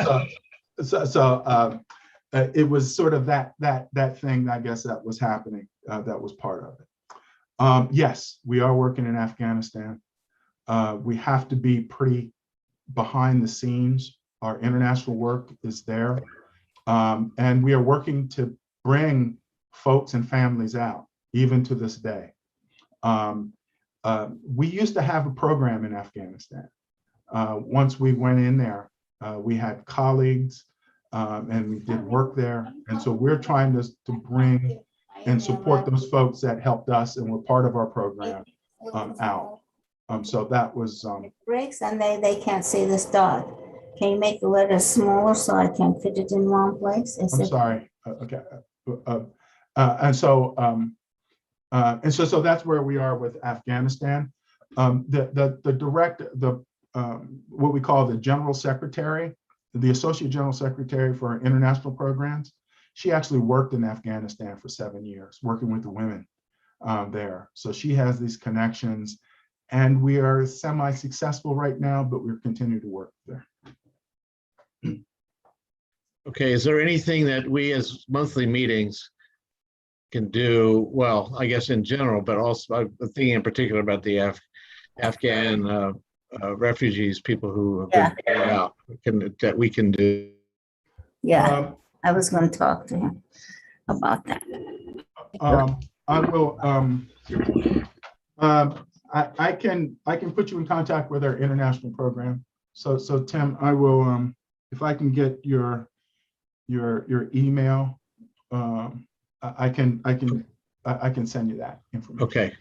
it was sort of that thing, I guess, that was happening. That was part of it. Yes, we are working in Afghanistan. We have to be pretty behind the scenes. Our international work is there. And we are working to bring folks and families out, even to this day. We used to have a program in Afghanistan. Once we went in there, we had colleagues and we did work there. And so we're trying to bring and support those folks that helped us and were part of our program out. So that was. It breaks and they can't see this dot. Can you make the letter smaller so I can fit it in one place? I'm sorry. Okay. So that's where we are with Afghanistan. What we call the general secretary, the associate general secretary for international programs, she actually worked in Afghanistan for 7 years, working with the women there. So she has these connections, and we are semi-successful right now, but we're continuing to work there. Okay, is there anything that we as monthly meetings can do? Well, I guess in general, but also I'm thinking in particular about the Afghan refugees, people who have been brought out, that we can do. Yeah, I was going to talk to him about that. I will. I can put you in contact with our international program. So Tim, I will. If I can get your email, I can send you that information. Okay.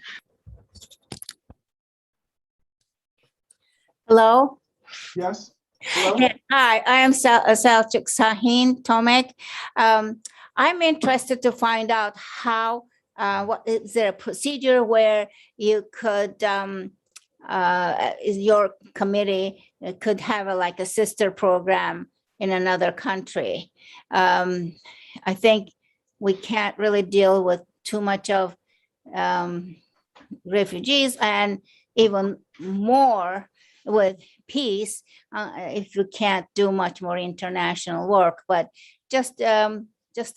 Hello? Yes. Hello? Yeah, hi, I am Selçuk Sahin Tomek. I'm interested to find out how, what is there a procedure where you could, your committee could have like a sister program in another country? I think we can't really deal with too much of refugees, and even more with peace if we can't do much more international work. But just a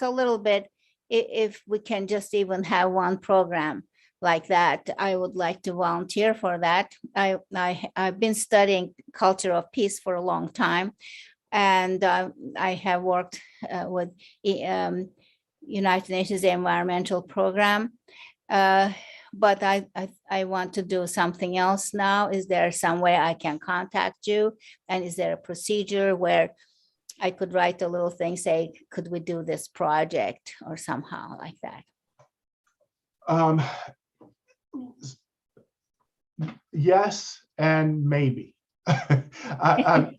little bit, if we can just even have one program like that, I would like to volunteer for that. I've been studying culture of peace for a long time, and I have worked with United Nations Environmental Program. But I want to do something else now. Is there some way I can contact you? And is there a procedure where I could write a little thing, say, could we do this project or somehow like that? Yes, and maybe.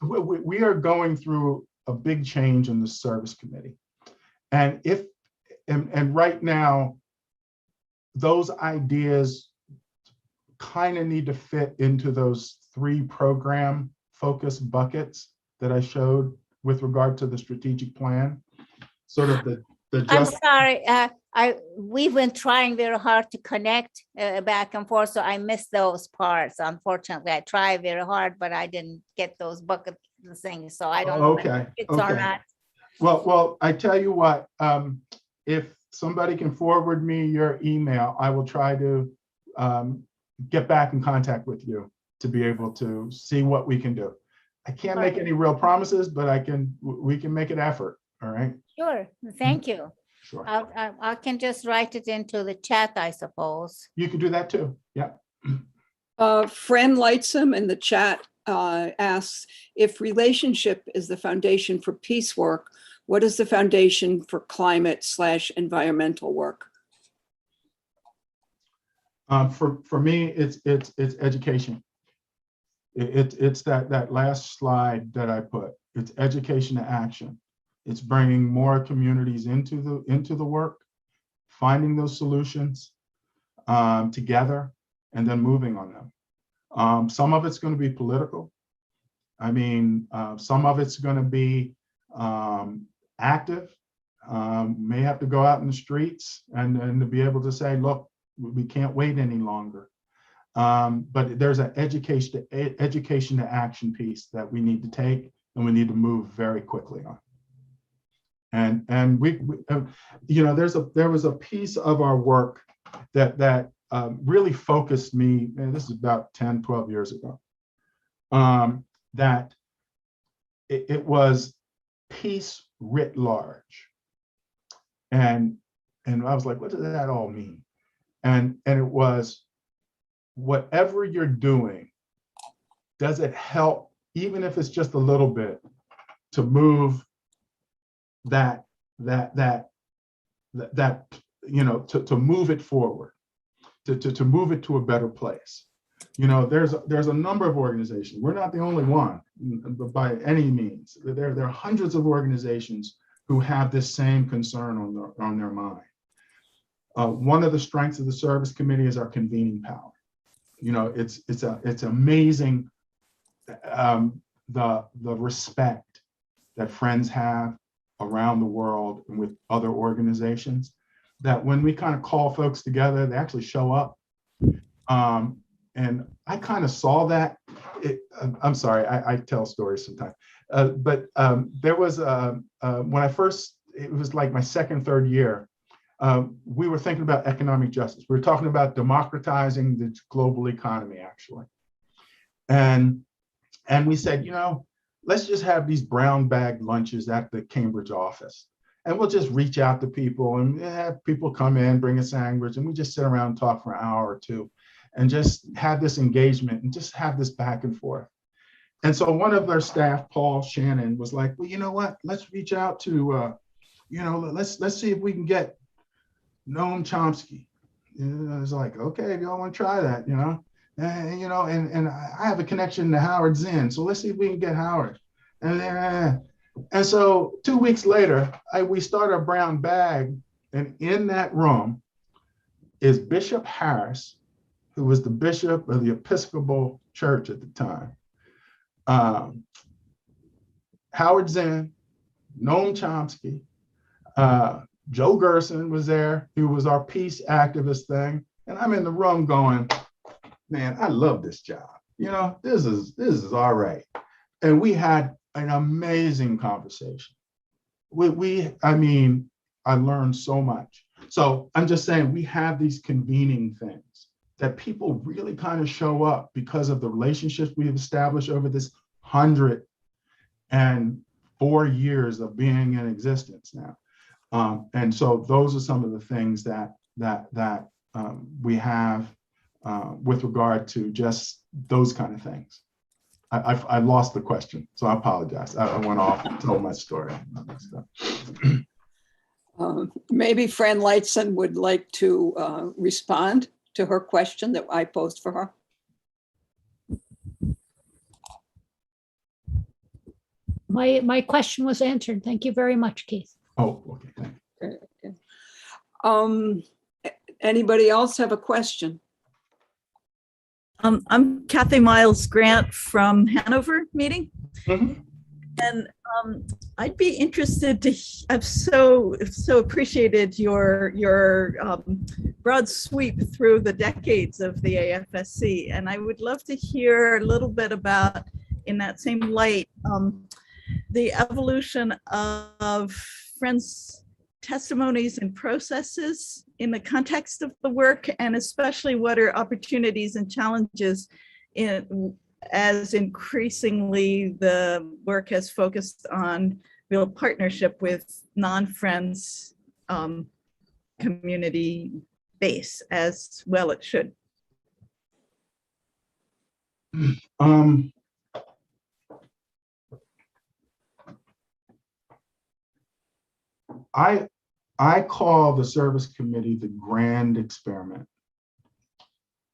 We are going through a big change in the service committee. And right now, those ideas kind of need to fit into those 3 program focus buckets that I showed with regard to the strategic plan. Sort of I'm sorry, we've been trying very hard to connect back and forth, so I missed those parts. Unfortunately, I tried very hard, but I didn't get those bucket things, so I don't know if it's or not. Well, I tell you what, if somebody can forward me your email, I will try to get back in contact with you to be able to see what we can do. I can't make any real promises, but we can make an effort. All right. Sure. Thank you. Sure. I can just write it into the chat, I suppose. You can do that too. Yeah. Fran Lightsome in the chat asks, if relationship is the foundation for peace work, what is the foundation for climate/environmental work? For me, it's education. It's that last slide that I put. It's education to action. It's bringing more communities into the work, finding those solutions together, and then moving on them. Some of it's going to be political. I mean, some of it's going to be active. May have to go out in the streets and to be able to say, look, we can't wait any longer. But there's an education to action piece that we need to take, and we need to move very quickly on. And we you know, there was a piece of our work that really focused me, and this is about 10, 12 years ago, that it was peace writ large. And I was like, what does that all mean? And it was, whatever you're doing, does it help, even if it's just a little bit, to move that to move it forward, to move it to a better place. There's a number of organizations. We're not the only one by any means. There are hundreds of organizations who have this same concern on their mind. One of the strengths of the service committee is our convening power. It's amazing the respect that Friends have around the world and with other organizations, that when we kind of call folks together, they actually show up. And I kind of saw that. I'm sorry, I tell stories sometimes. But there was, when I first, it was like my second, third year, we were thinking about economic justice. We were talking about democratizing the global economy, actually. And we said, let's just have these brown bag lunches at the Cambridge office. And we'll just reach out to people and have people come in, bring a sandwich, and we just sit around and talk for an hour or two and just have this engagement and just have this back and forth. And so one of their staff, Paul Shannon, was like, well, you know what? Let's reach out to, let's see if we can get Noam Chomsky. I was like, okay, if y'all want to try that, and I have a connection to Howard Zinn, so let's see if we can get Howard. And so 2 weeks later, we start our brown bag, and in that room is Bishop Harris, who was the bishop of the Episcopal Church at the time, Howard Zinn, Noam Chomsky, Joe Gerson was there, who was our peace activist thing, and I'm in the room going, man, I love this job. This is all right. And we had an amazing conversation. I learned so much. So I'm just saying, we have these convening things that people really kind of show up because of the relationships we've established over this 104 years of being in existence now. And so those are some of the things that we have with regard to just those kind of things. I lost the question, so I apologize. I went off and told my story. Maybe Fran Lightson would like to respond to her question that I posed for her. My question was answered. Thank you very much, Keith. Oh, okay, thank you. Okay. Anybody else have a question? I'm Kathy Miles Grant from Hanover meeting. Mm-hmm. And I'd be interested to, I've so appreciated your broad sweep through the decades of the AFSC. And I would love to hear a little bit about, in that same light, the evolution of Friends' testimonies and processes in the context of the work, and especially what are opportunities and challenges as increasingly the work has focused on real partnership with non-Friends community base, as well it should. I call the service committee the grand experiment.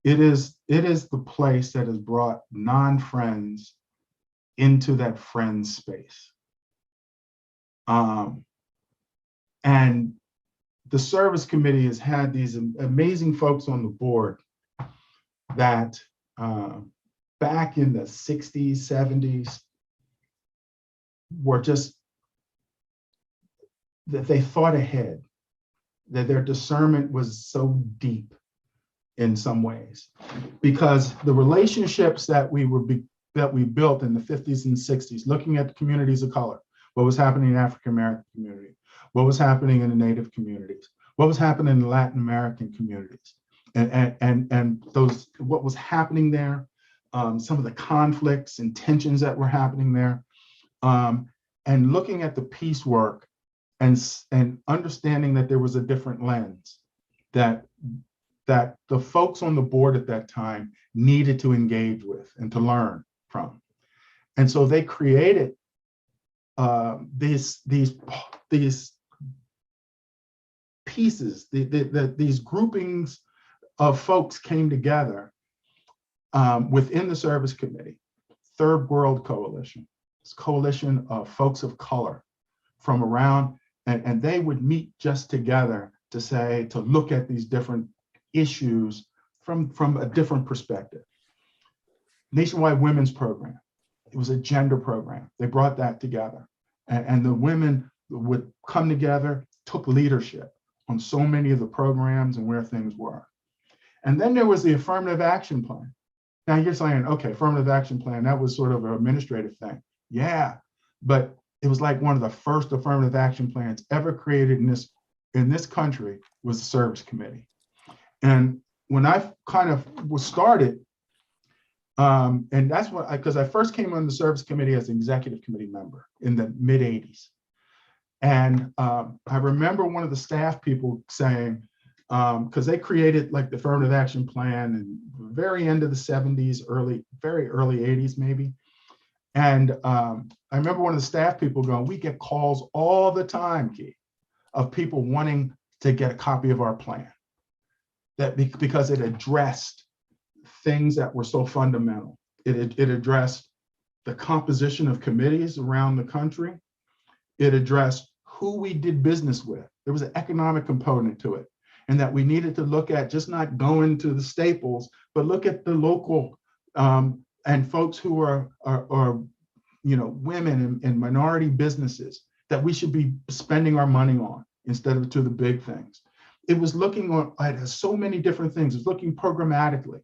It is the place that has brought non-Friends into that Friends space. And the service committee has had these amazing folks on the board that back in the 60s, 70s were just, that they thought ahead, that their discernment was so deep in some ways, because the relationships that we built in the 50s and 60s, looking at the communities of color, what was happening in the African American community, what was happening in the Native communities, what was happening in the Latin American communities, and those, what was happening there, some of the conflicts and tensions that were happening there, and looking at the piecework and understanding that there was a different lens that the folks on the board at that time needed to engage with and to learn from. And so they created these pieces, these groupings of folks came together within the service committee. Third World Coalition, this coalition of folks of color from around, and they would meet just together to look at these different issues from a different perspective. Nationwide Women's Program, it was a gender program. They brought that together, and the women would come together, took leadership on so many of the programs and where things were. And then there was the affirmative action plan. Now you're saying, okay, affirmative action plan, that was sort of an administrative thing. Yeah, but it was like one of the first affirmative action plans ever created in this country was the service committee. And when I kind of was started, and that's what, because I first came on the service committee as an executive committee member in the mid 80s. And I remember one of the staff people saying, because they created like the affirmative action plan in the very end of the 70s, very early 80s maybe. And I remember one of the staff people going, we get calls all the time, Keith, of people wanting to get a copy of our plan. Because it addressed things that were so fundamental. It addressed the composition of committees around the country. It addressed who we did business with. There was an economic component to it, and that we needed to look at just not going to the staples, but look at the local and folks who are women and minority businesses that we should be spending our money on instead of to the big things. It was looking at so many different things. It's looking programmatically.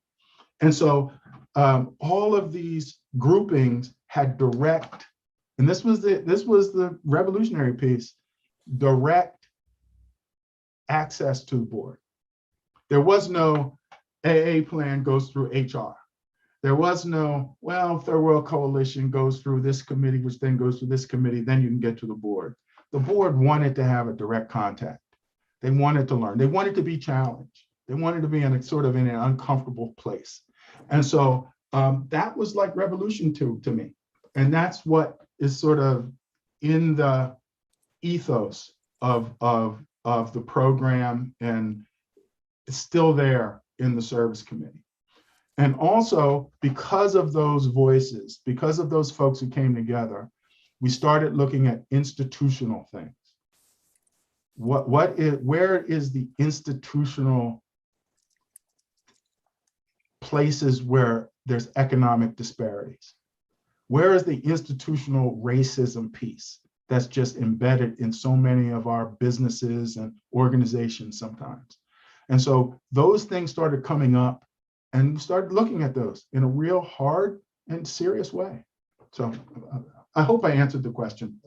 And so all of these groupings had direct, and this was the revolutionary piece, direct access to the board. There was no AA plan goes through HR. There was no, well, Third World Coalition goes through this committee, which then goes through this committee, then you can get to the board. The board wanted to have a direct contact. They wanted to learn. They wanted to be challenged. They wanted to be in an uncomfortable place. And so that was like revolution to me. And that's what is sort of in the ethos of the program, and it's still there in the service committee. And also because of those voices, because of those folks who came together, we started looking at institutional things. Where is the institutional places where there's economic disparities? Where is the institutional racism piece that's just embedded in so many of our businesses and organizations sometimes? And so those things started coming up, and we started looking at those in a real hard and serious way. So I hope I answered the question.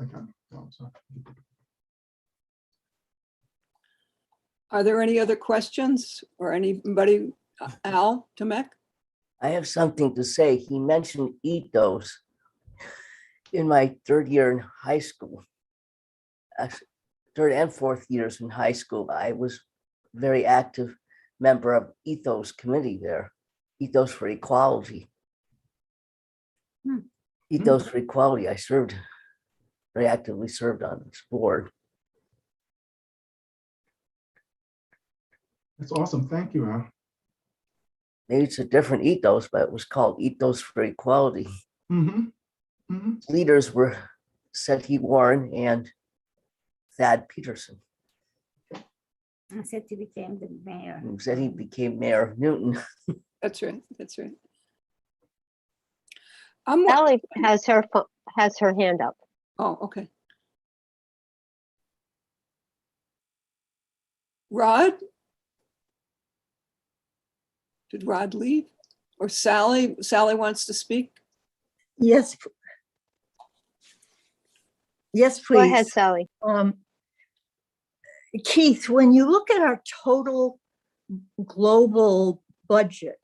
Are there any other questions or anybody? Al Tomek? I have something to say. He mentioned ethos. In my third year in high school, third and fourth years in high school, I was a very active member of Ethos committee there, Ethos for Equality. Ethos for Equality, I very actively served on this board. That's awesome. Thank you, Al. Maybe it's a different ethos, but it was called Ethos for Equality. Leaders were Seti Warren and Thad Peterson. Seti became the mayor. Seti became Mayor of Newton. That's right. That's right. Sally has her hand up. Oh, okay. Rod? Did Rod leave? Or Sally? Sally wants to speak? Yes. Yes, please. Go ahead, Sally. Keith, when you look at our total global budget,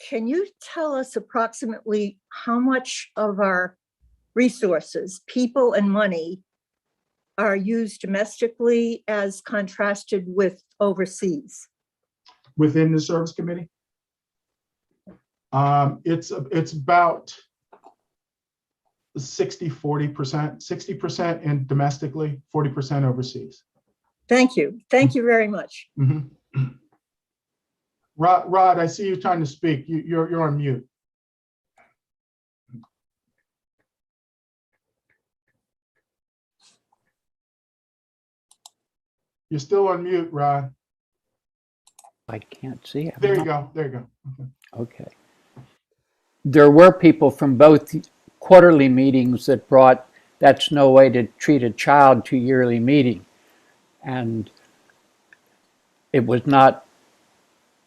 can you tell us approximately how much of our resources, people and money, are used domestically as contrasted with overseas? Within the service committee, it's about 60-40%, 60% in domestically, 40% overseas. Thank you. Thank you very much. Mhm. Rod, I see you trying to speak. You're on mute. You're still on mute, Rod. I can't see him. There you go. There you go. Okay. Okay. There were people from both quarterly meetings that brought, that's no way to treat a child, to yearly meeting. And it was not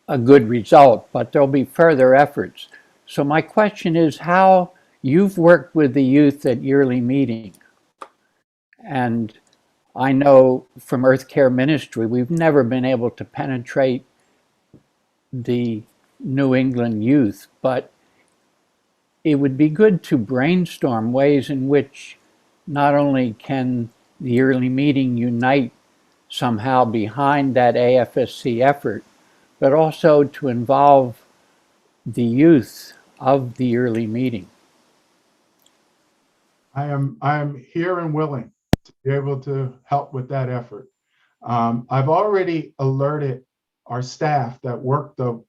a good result, but there'll be further efforts. So my question is how you've worked with the youth at yearly meeting. And I know from Earth Care Ministry, we've never been able to penetrate the New England youth, but it would be good to brainstorm ways in which not only can the yearly meeting unite somehow behind that AFSC effort, but also to involve the youth of the yearly meeting. I am here and willing to be able to help with that effort. I've already alerted our staff that work the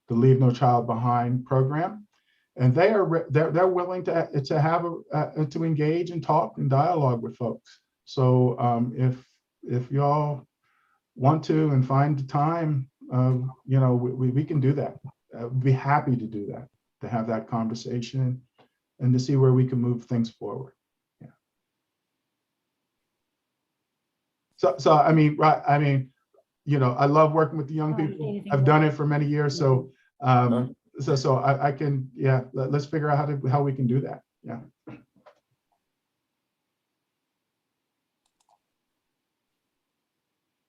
Leave No Child Behind program, and they're willing to have to engage and talk and dialogue with folks. So if y'all want to and find the time, we can do that. We'd be happy to do that, to have that conversation and to see where we can move things forward. Yeah. So I mean, right, I mean, I love working with the young people. I've done it for many years. So so I can, yeah, let's figure out how we can do that. Yeah.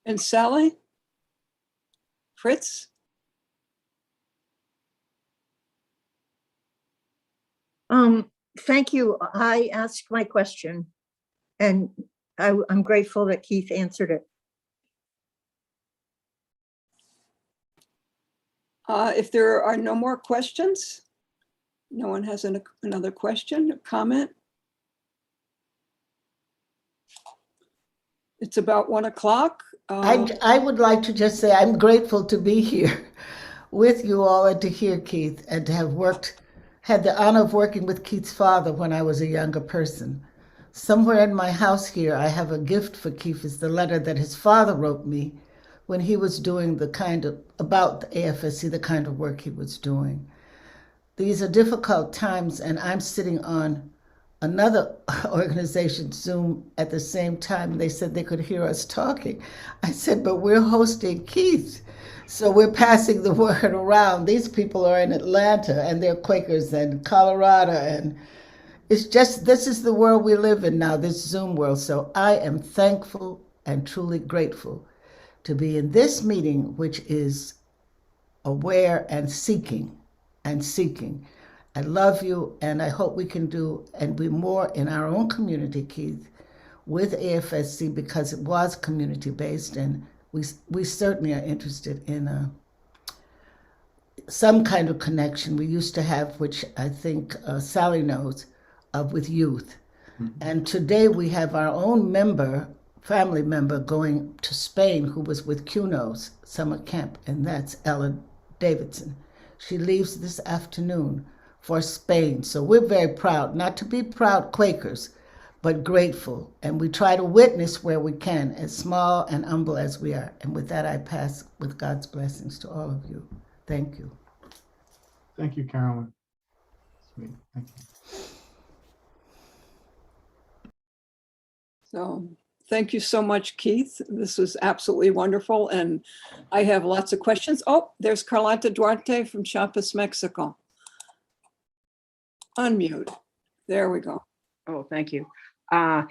And Sally? Fritz? Thank you. I asked my question and I'm grateful that Keith answered it. If there are no more questions, no one has another question or comment? It's about 1 o'clock. I would like to just say I'm grateful to be here with you all and to hear Keith and to have had the honor of working with Keith's father when I was a younger person. Somewhere in my house here, I have a gift for Keith. It's the letter that his father wrote me when he was doing about the AFSC, the kind of work he was doing. These are difficult times, and I'm sitting on another organization's Zoom at the same time. They said they could hear us talking. I said, but we're hosting Keith. So we're passing the word around. These people are in Atlanta and they're Quakers and Colorado. And it's just, this is the world we live in now, this Zoom world. So I am thankful and truly grateful to be in this meeting, which is aware and seeking and seeking. I love you, and I hope we can do and be more in our own community, Keith, with AFSC, because it was community-based, and we certainly are interested in some kind of connection we used to have, which I think Sally knows, with youth. Mm-hmm. And today we have our own family member going to Spain who was with CUNO's summer camp, and that's Ella Davidson. She leaves this afternoon for Spain. So we're very proud, not to be proud Quakers, but grateful. And we try to witness where we can, as small and humble as we are. And with that, I pass with God's blessings to all of you. Thank you. Thank you, Carolyn. Sweet. Thank you. So thank you so much, Keith. This was absolutely wonderful. And I have lots of questions. Oh, there's Carlota Duarte from Chiapas, Mexico. Unmute. There we go. Oh, thank you. I'm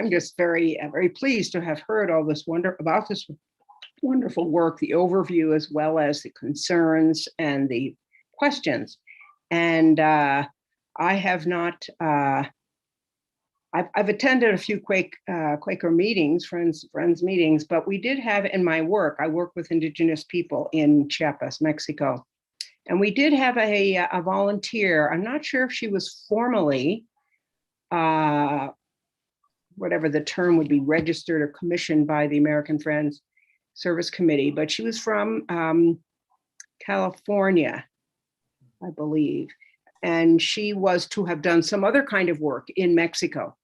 just very pleased to have heard all this about this wonderful work, the overview, as well as the concerns and the questions. And I have not, I've attended a few Quaker meetings, friends meetings, but we did have in my work, I work with Indigenous people in Chiapas, Mexico. And we did have a volunteer. I'm not sure if she was formally, whatever the term would be, registered or commissioned by the American Friends Service Committee, but she was from California, I believe. And she was to have done some other kind of work in Mexico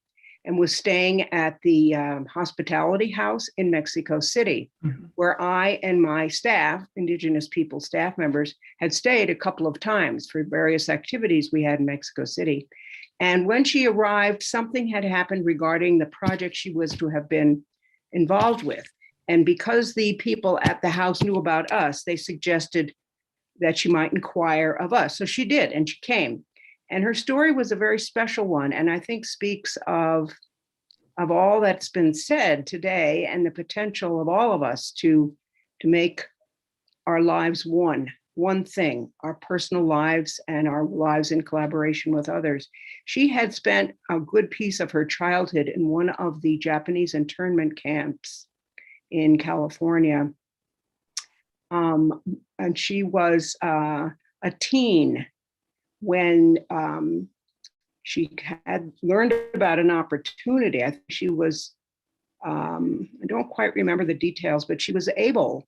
and was staying at the hospitality house in Mexico City, where I and my staff, Indigenous people staff members, had stayed a couple of times for various activities we had in Mexico City. And when she arrived, something had happened regarding the project she was to have been involved with. And because the people at the house knew about us, they suggested that she might inquire of us. So she did, and she came. And her story was a very special one, and I think speaks of all that's been said today and the potential of all of us to make our lives one thing, our personal lives and our lives in collaboration with others. She had spent a good piece of her childhood in one of the Japanese internment camps in California. And she was a teen when she had learned about an opportunity. I think she was, I don't quite remember the details, but she was able,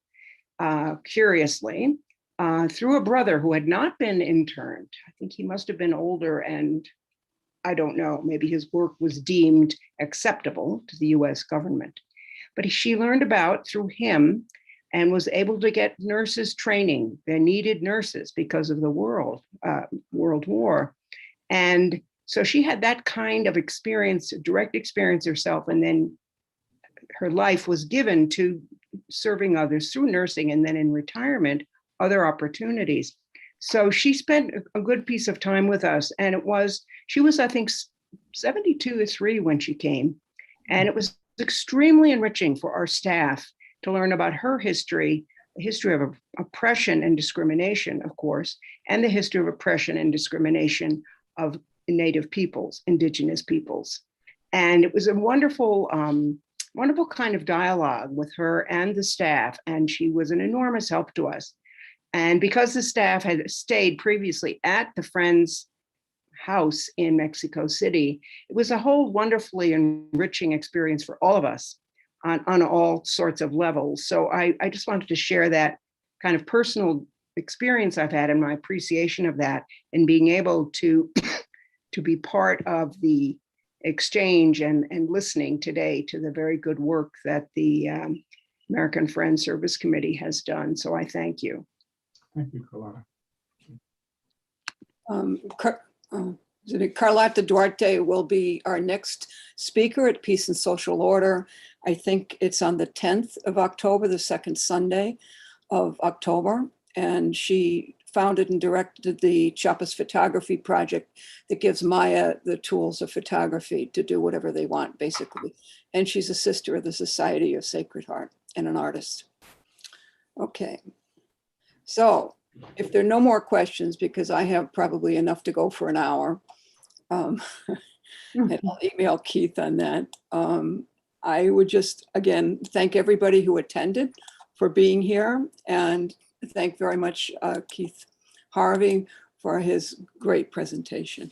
curiously, through a brother who had not been interned. I think he must have been older, and I don't know, maybe his work was deemed acceptable to the US government. But she learned about, through him, and was able to get nurses training. They needed nurses because of the World War. And so she had that kind of experience, direct experience herself, and then her life was given to serving others through nursing, and then in retirement, other opportunities. So she spent a good piece of time with us, and she was, I think, 72 or 3 when she came. And it was extremely enriching for our staff to learn about her history, the history of oppression and discrimination, of course, and the history of oppression and discrimination of Native peoples, Indigenous peoples. And it was a wonderful, wonderful kind of dialogue with her and the staff, and she was an enormous help to us. And because the staff had stayed previously at the Friends house in Mexico City, it was a whole wonderfully enriching experience for all of us on all sorts of levels. So I just wanted to share that kind of personal experience I've had and my appreciation of that, and being able to be part of the exchange and listening today to the very good work that the American Friends Service Committee has done. So I thank you. Thank you, Carlotta. Carlotta Duarte will be our next speaker at Peace and Social Order. I think it's on the 10th of October, the second Sunday of October. And she founded and directed the Chiapas Photography Project that gives Maya the tools of photography to do whatever they want, basically. And she's a sister of the Society of Sacred Heart and an artist. Okay. So if there are no more questions, because I have probably enough to go for an hour, and I'll email Keith on that. I would just, again, thank everybody who attended for being here, and thank very much Keith Harvey for his great presentation.